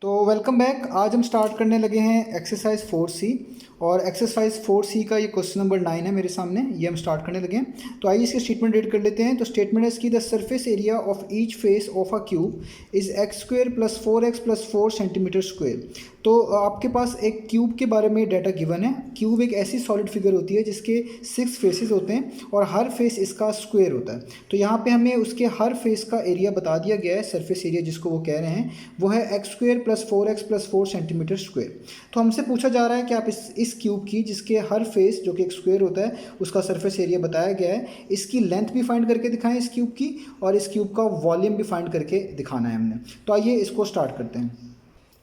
तो welcome back. आज हम स्टार्ट करने लगे हैं एक्सरसाइज 4C और एक्सरसाइज 4C का ये क्वेश्चन नंबर 9 है मेरे सामने। ये हम स्टार्ट करने लगे हैं। तो आइए इसकी स्टेटमेंट रीड कर लेते हैं। तो स्टेटमेंट है इसकी, the surface area of each face of a cube is x square plus 4x plus 4 centimetre square. तो आपके पास एक क्यूब के बारे में डाटा गिवन है। क्यूब एक ऐसी सॉलिड फिगर होती है जिसके 6 फेसेस होते हैं और हर फेस इसका स्क्वायर होता है। तो यहाँ पे हमें उसके हर फेस का एरिया बता दिया गया है। सरफेस एरिया जिसको वो कह रहे हैं वो है x square plus 4x plus 4 centimetre square. तो हमसे पूछा जा रहा है कि आप इस क्यूब की जिसके हर फेस जो कि एक स्क्वायर होता है उसका सरफेस एरिया बताया गया है, इसकी लेंथ भी फाइंड करके दिखाएं इस क्यूब की, और इस क्यूब का वॉल्यूम भी फाइंड करके दिखाना है हमने। तो आइए इसको स्टार्ट करते हैं।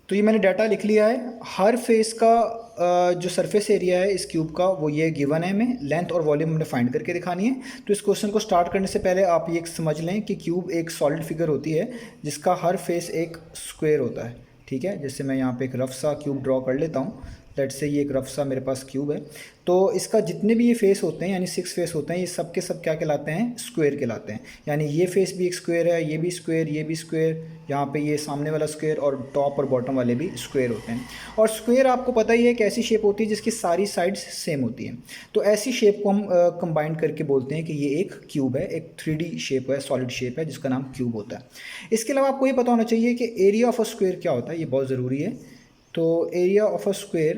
तो ये मैंने डाटा लिख लिया है। हर फेस का जो सरफेस एरिया है इस क्यूब का वो ये गिवन है हमें। लेंथ और वॉल्यूम हमने फाइंड करके दिखानी है। तो इस क्वेश्चन को स्टार्ट करने से पहले आप ये समझ लें कि क्यूब एक सॉलिड फिगर होती है जिसका हर फेस एक स्क्वायर होता है। ठीक है, जैसे मैं यहाँ पे एक रफ सा क्यूब ड्रॉ कर लेता हूँ। लेट से ये एक रफ सा मेरे पास क्यूब है। तो इसका जितने भी ये फेस होते हैं यानी 6 फेस होते हैं, ये सब के सब क्या कहलाते हैं? स्क्वायर कहलाते हैं। यानी ये फेस भी एक स्क्वायर है, ये भी स्क्वायर, ये भी स्क्वायर, यहाँ पे ये सामने वाला स्क्वायर और टॉप और बॉटम वाले भी स्क्वायर होते हैं। और स्क्वायर आपको पता ही है एक ऐसी शेप होती है जिसकी सारी साइड्स सेम होती हैं। तो ऐसी शेप को हम कंबाइन करके बोलते हैं कि ये एक क्यूब है, एक 3D शेप है, सॉलिड शेप है जिसका नाम क्यूब होता है। इसके अलावा आपको ये पता होना चाहिए कि एरिया ऑफ अ स्क्वायर क्या होता है, ये बहुत ज़रूरी है। तो एरिया ऑफ अ स्क्वायर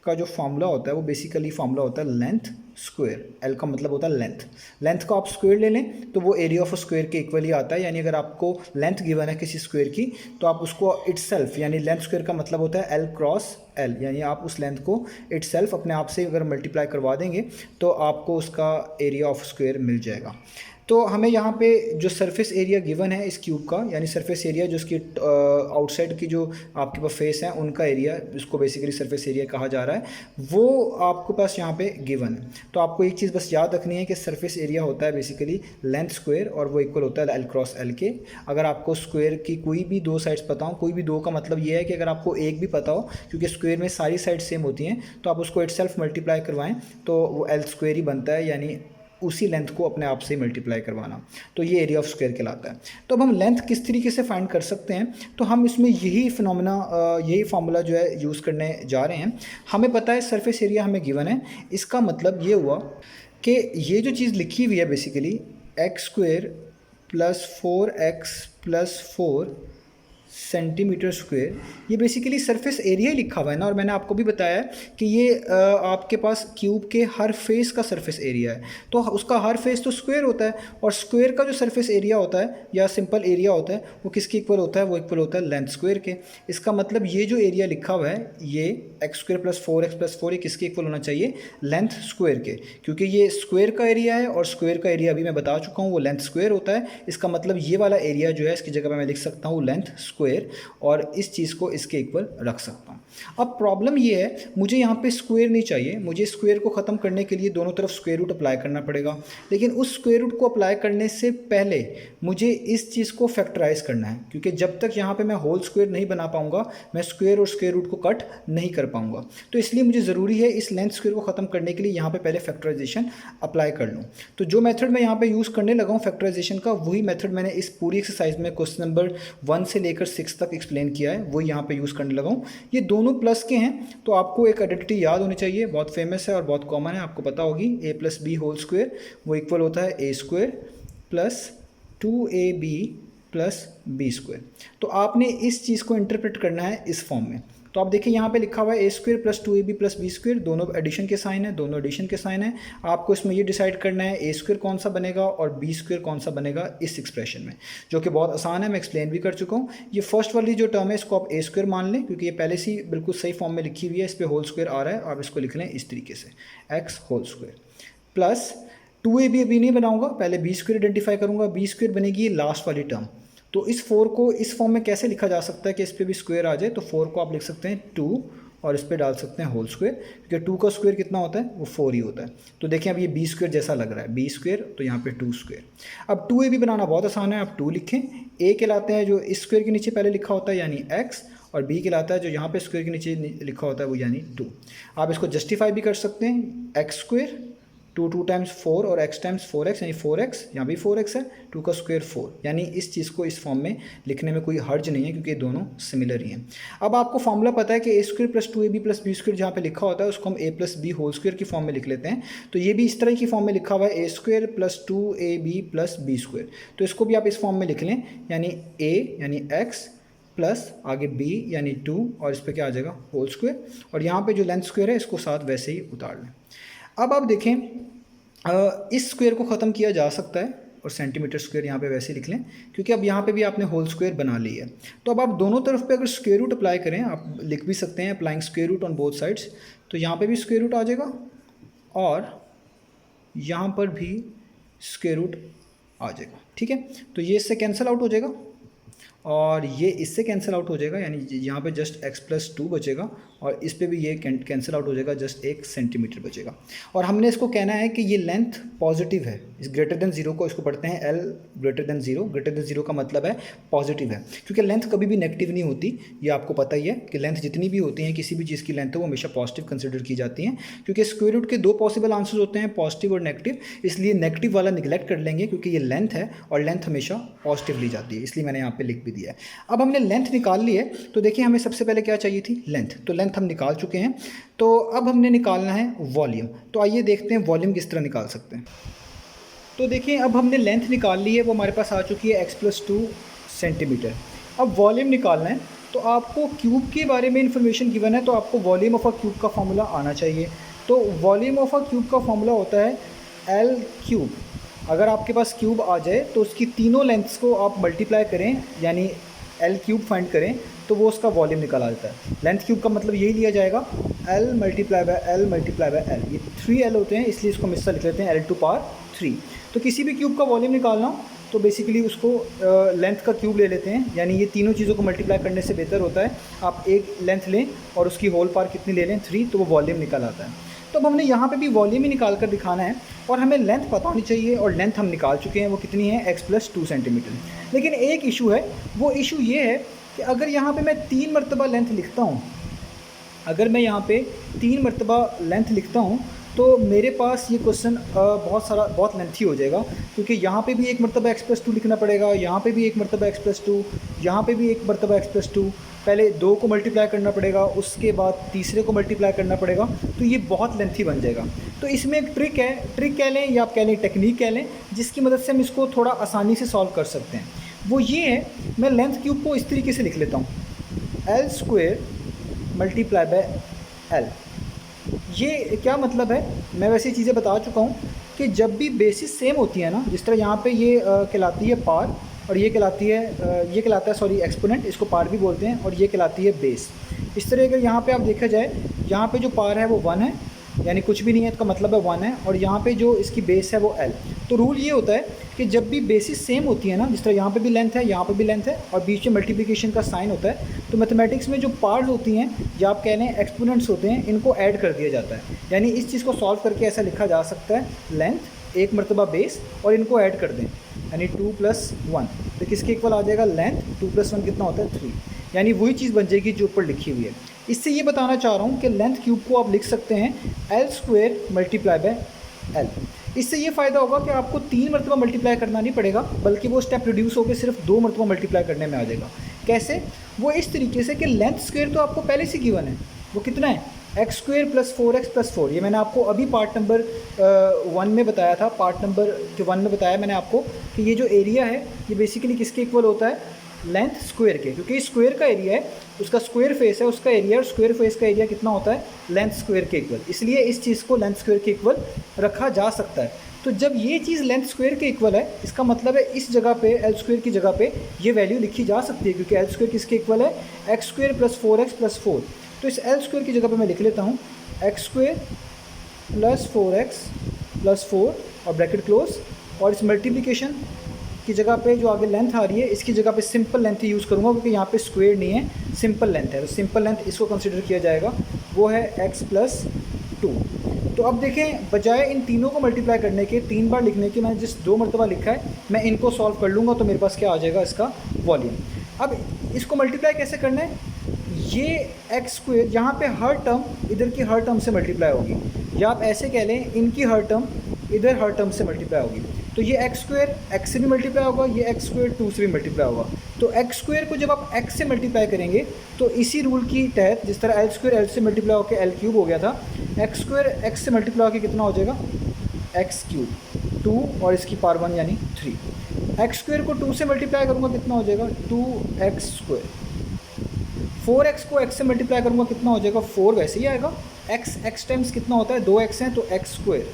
का जो फार्मूला होता है वो बेसिकली फार्मूला होता है लेंथ स्क्वायर। एल का मतलब होता है लेंथ। लेंथ का आप स्क्वायर ले लें तो वो एरिया ऑफ अ स्क्वायर के इक्वल ही आता है। यानी अगर आपको लेंथ गिवन है किसी स्क्वायर की तो आप उसको इटसेल्फ, यानी लेंथ स्क्वायर का मतलब होता है एल क्रॉस एल, यानी आप उस लेंथ को इटसेल्फ अपने आप से अगर मल्टीप्लाई करवा देंगे तो आपको उसका एरिया ऑफ स्क्वायर मिल जाएगा। तो हमें यहाँ पे जो सरफेस एरिया गिवन है इस क्यूब का, यानी सरफेस एरिया जो उसकी आउटसाइड की जो आपके पास फेस है उनका एरिया, जिसको बेसिकली सरफेस एरिया कहा जा रहा है, वो आपके पास यहाँ पे गिवन है। तो आपको एक चीज़ बस याद रखनी है कि सरफेस एरिया होता है बेसिकली लेंथ स्क्वायर और वो इक्वल होता है एल क्रॉस एल के। अगर आपको स्क्वायर की कोई भी दो साइड्स पता हो, कोई भी दो का मतलब ये है कि अगर आपको एक भी पता हो, क्योंकि स्क्वायर में सारी साइड सेम होती हैं, तो आप उसको इटसेल्फ मल्टीप्लाई करवाएं तो वो एल स्क्वायर ही बनता है, यानी उसी लेंथ को अपने आप से मल्टीप्लाई करवाना। तो ये एरिया ऑफ स्क्वायर कहलाता है। तो अब हम लेंथ किस तरीके से फाइंड कर सकते हैं, तो हम इसमें यही फिनोमेना, यही फार्मूला जो है यूज़ करने जा रहे हैं। हमें पता है सरफेस एरिया हमें गिवन है। इसका मतलब ये हुआ कि ये जो चीज़ लिखी हुई है basically x square plus 4x plus 4 centimetre square, ये बेसिकली सरफेस एरिया ही लिखा हुआ है ना। और मैंने आपको भी बताया कि ये आपके पास क्यूब के हर फेस का सरफेस एरिया है। तो उसका हर फेस तो स्क्वायर होता है, और स्क्वायर का जो सरफेस एरिया होता है या सिंपल एरिया होता है वो किसके इक्वल होता है? वो इक्वल होता है लेंथ स्क्वायर के। इसका मतलब ये जो एरिया लिखा हुआ है ये x square plus 4x plus 4, ये किसके इक्वल होना चाहिए? लेंथ स्क्वायर के, क्योंकि ये स्क्वायर का एरिया है और स्क्वायर का एरिया अभी मैं बता चुका हूँ वो लेंथ स्क्वायर होता है। इसका मतलब ये वाला एरिया जो है इसकी जगह पर मैं लिख सकता हूँ लेंथ स्क्वायर, और इस चीज़ को इसके इक्वल रख सकता हूँ। अब प्रॉब्लम ये है, मुझे यहाँ पे स्क्वायर नहीं चाहिए। मुझे स्क्वायर को ख़त्म करने के लिए दोनों तरफ स्क्वायर रूट अप्लाई करना पड़ेगा। लेकिन उस स्क्वायर रूट को अप्लाई करने से पहले मुझे इस चीज़ को फैक्टराइज करना है, क्योंकि जब तक यहाँ पे मैं होल स्क्वायर नहीं बना पाऊँगा मैं स्क्वायर और स्क्वायर रूट को कट नहीं कर पाऊँगा। तो इसलिए मुझे ज़रूरी है इस लेंथ स्क्वायर को ख़त्म करने के लिए यहाँ पर पहले फैक्टराइजेशन अप्लाई कर लूँ। तो जो मेथड मैं यहाँ पर यूज़ करने लगा हूँ फैक्टराइजेशन का, वही मेथड मैंने इस पूरी एक्सरसाइज में क्वेश्चन नंबर 1 से लेकर 6 तक एक्सप्लेन किया है, वो यहाँ पे यूज़ करने लगा हूँ। ये दोनों प्लस के हैं। तो आपको एक आइडेंटिटी याद होनी चाहिए, बहुत फेमस है और बहुत कॉमन है, आपको पता होगी। a plus B whole square वो इक्वल होता है A square plus 2ab plus B square. तो आपने इस चीज़ को इंटरप्रेट करना है इस फॉर्म में। तो आप देखिए यहाँ पे लिखा हुआ है A square plus 2ab plus B square, दोनों एडिशन के साइन है, दोनों एडिशन के साइन है। आपको इसमें ये डिसाइड करना है ए स्क्वायर कौन सा बनेगा और बी स्क्वायर कौन सा बनेगा इस एक्सप्रेशन में, जो कि बहुत आसान है, मैं एक्सप्लेन भी कर चुका हूँ। ये फर्स्ट वाली जो टर्म है इसको आप ए स्क्वायर मान लें, क्योंकि ये पहले से बिल्कुल सही फॉर्म में लिखी हुई है, इस पर होल स्क्वायर आ रहा है। आप इसको लिख लें इस तरीके से x whole square plus 2ab अभी नहीं बनाऊंगा, पहले बी स्क्वायर आइडेंटिफाई करूँगा। बी स्क्वायर बनेगी लास्ट वाली टर्म। तो इस 4 को इस फॉर्म में कैसे लिखा जा सकता है कि इस पर भी स्क्वायर आ जाए? तो 4 को आप लिख सकते हैं 2 और इस पर डाल सकते हैं होल स्क्वायर, क्योंकि 2 का स्क्वायर कितना होता है? वो 4 ही होता है। तो देखें अब ये बी स्क्वायर जैसा लग रहा है, बी स्क्वायर तो यहाँ पे 2 स्क्वायर। अब 2ab बनाना बहुत आसान है, आप 2 लिखें। ए कहलाते हैं जो इस स्क्वायर के नीचे पहले लिखा होता है यानी x, और बी कहलाता है जो यहाँ पे स्क्वायर के नीचे लिखा होता है वो यानी 2। आप इसको जस्टिफाई भी कर सकते हैं, एक्स स्क्वायर टू टाइम्स 4 और x टाइम्स 4x यानी 4x, यहाँ भी 4x है, 2 का स्क्वायर 4, यानी इस चीज़ को इस फॉर्म में लिखने में कोई हर्ज नहीं है क्योंकि ये दोनों सिमिलर ही हैं। अब आपको फॉर्मूला पता है कि a² + 2ab + b² जहाँ पे लिखा होता है उसको हम a + b होल स्क्वायर की फॉर्म में लिख लेते हैं। तो ये भी इस तरह की फॉर्म में लिखा हुआ है a² + 2ab + b², तो इसको भी आप इस फॉर्म में लिख लें, यानी a यानी x प्लस आगे b यानी 2 और इस पर क्या आ जाएगा होल स्क्वायर, और यहाँ पे जो लेंथ स्क्वायर है इसको साथ वैसे ही उतार लें। अब आप देखें इस स्क्वायर को ख़त्म किया जा सकता है और सेंटीमीटर स्क्वायर यहाँ पे वैसे लिख लें क्योंकि अब यहाँ पे भी आपने होल स्क्वायर बना ली है। तो अब आप दोनों तरफ पे अगर स्क्वायर रूट अप्लाई करें, आप लिख भी सकते हैं applying square root on both sides, तो यहाँ पे भी स्क्वायर रूट आ जाएगा और यहाँ पर भी स्क्वायर रूट आ जाएगा। ठीक है, तो ये इससे कैंसिल आउट हो जाएगा और ये इससे कैंसिल आउट हो जाएगा, यानी यहाँ पे जस्ट x + 2 बचेगा और इस पे भी ये कैंसिल आउट हो जाएगा, जस्ट 1 सेंटीमीटर बचेगा। और हमने इसको कहना है कि ये लेंथ पॉजिटिव है, इस ग्रेटर देन 0 को इसको पढ़ते हैं L greater than 0। Greater than 0 का मतलब है पॉजिटिव है, क्योंकि लेंथ कभी भी नेगेटिव नहीं होती, ये आपको पता ही है कि लेंथ जितनी भी होती हैं किसी भी चीज़ की लेंथ है वो हमेशा पॉजिटिव कंसिडर की जाती हैं, क्योंकि स्क्वायर रूट के 2 पॉसिबल आंसर्स होते हैं, पॉजिटिव और नेगेटिव, इसलिए नेगेटिव वाला निगलेक्ट कर लेंगे क्योंकि ये लेंथ है और लेंथ हमेशा पॉजिटिव ली जाती है, इसलिए मैंने यहाँ पे लिख भी दिया है। अब हमने लेंथ निकाल ली है, तो देखिए हमें सबसे पहले क्या चाहिए थी, लेंथ, तो लेंथ हम निकाल चुके हैं। तो अब हमने निकालना है वॉल्यूम, तो आइए देखते हैं वॉल्यूम किस तरह निकाल सकते हैं। तो देखिए अब हमने लेंथ निकाल ली है, वो हमारे पास आ चुकी है x + 2 सेंटीमीटर। अब वॉल्यूम निकालना है, तो आपको क्यूब के बारे में इंफॉर्मेशन गिवन है, तो आपको वॉल्यूम ऑफ अ क्यूब का फॉर्मूला आना चाहिए। तो वॉल्यूम ऑफ अ क्यूब का फॉर्मूला होता है L3। अगर आपके पास क्यूब आ जाए तो उसकी तीनों लेंथ्स को आप मल्टीप्लाई करें, यानी L³ फाइंड करें, तो वो उसका वॉल्यूम निकल आता है। लेंथ क्यूब का मतलब यही लिया जाएगा L × L × L। ये 3L होते हैं, इसलिए इसको हम इससे लिख लेते हैं L⁻3। तो किसी भी क्यूब का वॉल्यूम निकालना हो तो बेसिकली उसको लेंथ का क्यूब ले लेते हैं, यानी ये तीनों चीज़ों को मल्टीप्लाई करने से बेहतर होता है आप एक लेंथ लें और उसकी होल पार कितनी ले लें 3, तो वो वॉल्यूम निकल आता है। तो अब हमने यहाँ पे भी वॉल्यूम ही निकाल कर दिखाना है और हमें लेंथ पता होनी चाहिए, और लेंथ हम निकाल चुके हैं, वो कितनी है x + 2 सेंटीमीटर। लेकिन एक इशू है, वो इशू ये है कि अगर यहाँ पे मैं 3 मरतबा लेंथ लिखता हूँ, अगर मैं यहाँ पे 3 मरतबा लेंथ लिखता हूँ तो मेरे पास ये क्वेश्चन बहुत लेंथी हो जाएगा, क्योंकि यहाँ पे भी 1 मरतबा x + 2 लिखना पड़ेगा, यहाँ पे भी 1 मरतबा x + 2, यहाँ पे भी 1 मरतबा x + 2, पहले 2 को मल्टीप्लाई करना पड़ेगा, उसके बाद तीसरे को मल्टीप्लाई करना पड़ेगा, तो ये बहुत लेंथी बन जाएगा। तो इसमें एक ट्रिक है, ट्रिक कह लें या आप कह लें टेक्निक कह लें, जिसकी मदद से हम इसको थोड़ा आसानी से सॉल्व कर सकते हैं। वो ये है, मैं लेंथ क्यूब को इस तरीके से लिख लेता हूँ L² × L। ये क्या मतलब है, मैं वैसे चीज़ें बता चुका हूँ कि जब भी बेसिस सेम होती है ना, जिस तरह यहाँ पे ये कहलाती है पार और ये कहलाता है सॉरी एक्सपोनेंट, इसको पार भी बोलते हैं, और ये कहलाती है बेस। इस तरह अगर यहाँ पे आप देखा जाए, यहाँ पे जो पार है वो 1 है, यानी कुछ भी नहीं है, इसका मतलब है 1 है, और यहाँ पे जो इसकी बेस है वो L। तो रूल ये होता है कि जब भी बेसिस सेम होती है ना, जिस तरह यहाँ पे भी लेंथ है, यहाँ पे भी लेंथ है, और बीच में मल्टीप्लिकेशन का साइन होता है, तो मैथमेटिक्स में जो पार्ट्स होती हैं या आप कह लें एक्सपोनेंट्स होते हैं, इनको ऐड कर दिया जाता है। यानी इस चीज़ को सॉल्व करके ऐसा लिखा जा सकता है लेंथ 1 मरतबा बेस और इनको ऐड कर दें, यानी 2 + 1, तो किसके इक्वल आ जाएगा, लेंथ 2 + 1 कितना होता है 3, यानी वही चीज़ बन जाएगी जो ऊपर लिखी हुई है। इससे ये बताना चाह रहा हूँ कि लेंथ क्यूब को आप लिख सकते हैं L² × L। इससे ये फ़ायदा होगा कि आपको 3 मरतबा मल्टीप्लाई करना नहीं पड़ेगा, बल्कि वो स्टेप रिड्यूस होकर सिर्फ 2 मरतबा मल्टीप्लाई करने में आ जाएगा। कैसे, वो इस तरीके से कि लेंथ स्क्वायर तो आपको पहले से गिवन है, वो कितना है x² + 4x + 4। ये मैंने आपको अभी पार्ट नंबर 1 में बताया था, पार्ट नंबर 1 में बताया मैंने आपको कि ये जो एरिया है ये बेसिकली किसके इक्वल होता है, लेंथ स्क्वायर के, क्योंकि स्क्वायर का एरिया है, उसका स्क्वायर फेस है, उसका एरिया, और स्क्वायर फेस का एरिया कितना होता है, लेंथ स्क्वायर के इक्वल, इसलिए इस चीज़ को लेंथ स्क्वायर के इक्वल रखा जा सकता है। तो जब ये चीज़ लेंथ स्क्वायर के इक्वल है, इसका मतलब है इस जगह पे L² की जगह पे ये वैल्यू लिखी जा सकती है, क्योंकि L² किसके इक्वल है, x² + 4x + 4। तो इस L² की जगह पे मैं लिख लेता हूँ x² + 4x + 4 और ब्रैकेट क्लोज, और इस मल्टीप्लिकेशन की जगह पे जो आगे लेंथ आ रही है इसकी जगह पे सिंपल लेंथ ही यूज़ करूँगा, क्योंकि यहाँ पे स्क्वायर नहीं है, सिंपल लेंथ है, तो सिंपल लेंथ इसको कंसिडर किया जाएगा, वो है x + 2। तो अब देखें, बजाय इन तीनों को मल्टीप्लाई करने के 3 बार लिखने के, मैंने जिस 2 मरतबा लिखा है मैं इनको सॉल्व कर लूँगा, तो मेरे पास क्या आ जाएगा, इसका वॉल्यूम। अब इसको मल्टीप्लाई कैसे करना है, ये x², यहाँ पे हर टर्म इधर की हर टर्म से मल्टीप्लाई होगी, या आप ऐसे कह लें इनकी हर टर्म इधर हर टर्म से मल्टीप्लाई होगी। तो ये एक्स स्क्वायर एक्स से भी मल्टीप्लाई होगा, ये एक्स स्क्वायर 2 से भी मल्टीप्लाई होगा। तो एक्स स्क्वायर को जब आप एक्स से मल्टीप्लाई करेंगे तो इसी रूल की तहत, जिस तरह एल स्क्वायर एल से मल्टीप्लाई होकर एल क्यूब हो गया था, एक्स स्क्वायर एक्स से मल्टीप्लाई होकर कितना हो जाएगा, एक्स क्यूब 2 और इसकी पावर 1 यानी 3। एक्स स्क्वायर को 2 से मल्टीप्लाई करूँगा कितना हो जाएगा, 2x स्क्वायर। 4x को x से मल्टीप्लाई करूँगा कितना हो जाएगा, 4 वैसे ही आएगा। x टाइम्स कितना होता है, 2x हैं तो x स्क्वायर।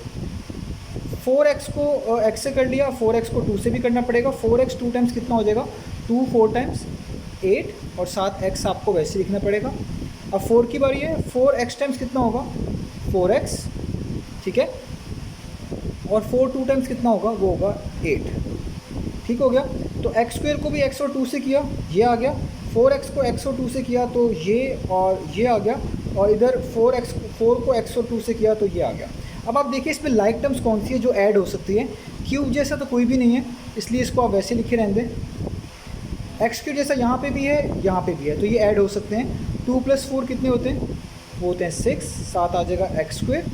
4x को x से कर लिया, 4x को 2 से भी करना पड़ेगा। 4x 2 टाइम्स कितना हो जाएगा, 2 4 टाइम्स 8 और साथ x आपको वैसे लिखना पड़ेगा। अब 4 की बारी है, 4x टाइम्स कितना होगा, 4x, ठीक है। और 4 2 टाइम्स कितना होगा, वो होगा 8, ठीक हो गया। तो एक्स स्क्वायर को भी x और 2 से किया, ये आ गया। 4x को x और 2 से किया तो ये और ये आ गया। और इधर 4 को x और 2 से किया तो ये आ गया। अब आप देखिए इसमें लाइक टर्म्स कौन सी है जो ऐड हो सकती है। क्यूब जैसा तो कोई भी नहीं है, इसलिए इसको आप वैसे लिखे रहने दें। एक्स क्यूब जैसा यहाँ पे भी है, यहाँ पे भी है, तो ये ऐड हो सकते हैं। 2 + 4 कितने होते हैं, वो होते हैं 6, साथ आ जाएगा एक्स स्क्वायर।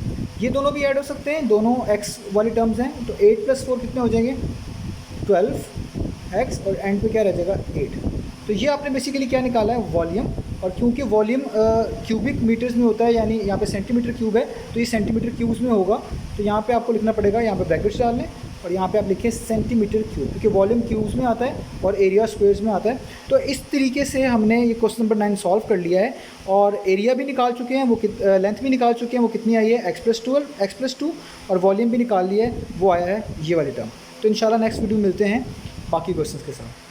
ये दोनों भी ऐड हो सकते हैं, दोनों एक्स वाली टर्म्स हैं। तो 8 + 4 कितने हो जाएंगे, 12x और एंड पे क्या रह जाएगा, 8। तो ये आपने बेसिकली क्या निकाला है, वॉल्यूम। और क्योंकि वॉल्यूम क्यूबिक मीटर्स में होता है, यानी यहाँ पे सेंटीमीटर क्यूब है तो ये सेंटीमीटर क्यूब्स में होगा। तो यहाँ पे आपको लिखना पड़ेगा, यहाँ पे ब्रैकेट्स डाल लें और यहाँ पे आप लिखें सेंटीमीटर क्यूब, क्योंकि वॉल्यूम क्यूब्स में आता है और एरिया स्क्वायर्स में आता है। तो इस तरीके से हमने ये क्वेश्चन नंबर 9 सॉल्व कर लिया है और एरिया भी निकाल चुके हैं, वो लेंथ भी निकाल चुके हैं, वो कितनी आई है, x+2 और वॉल्यूम भी निकाल लिया है, वो आया है ये वाली टर्म। तो इंशाल्लाह नेक्स्ट वीडियो मिलते हैं बाकी क्वेश्चंस के साथ।